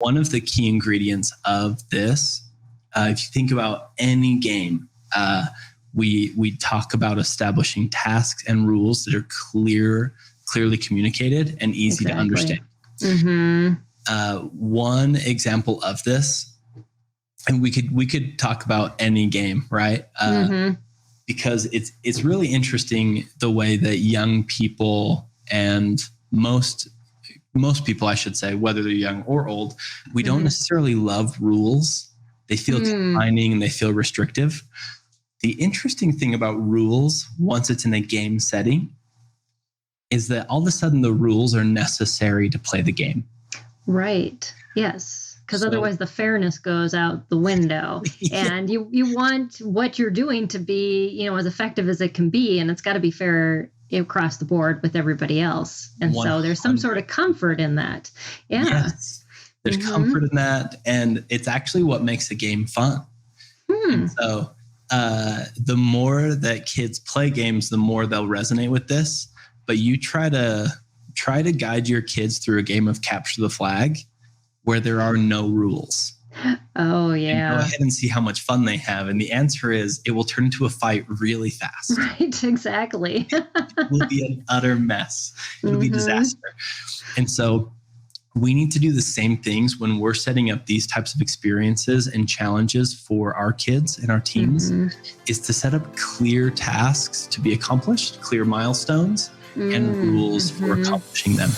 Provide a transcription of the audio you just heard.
one of the key ingredients of this, if you think about any game, we talk about establishing tasks and rules that are clearly communicated and easy to understand. One example of this, and we could talk about any game, right? Because it's really interesting the way that young people and most people, I should say, whether they're young or old, we don't necessarily love rules. They feel confining and they feel restrictive. The interesting thing about rules, once it's in a game setting, is that all of a sudden the rules are necessary to play the game. Right. Yes. Because otherwise the fairness goes out the window. And you want what you're doing to be, as effective as it can be. And it's got to be fair across the board with everybody else. And 100%. So there's some sort of comfort in that. Yeah. Yes. There's comfort in that. And it's actually what makes the game fun. And so the more that kids play games, the more they'll resonate with this. But you try to guide your kids through a game of capture the flag where there are no rules. Oh, yeah. And go ahead and see how much fun they have. And the answer is it will turn into a fight really fast. Right, exactly. It will be an utter mess. It'll be disaster. And so we need to do the same things when we're setting up these types of experiences and challenges for our kids and our teams, is to set up clear tasks to be accomplished, clear milestones, and rules for accomplishing them.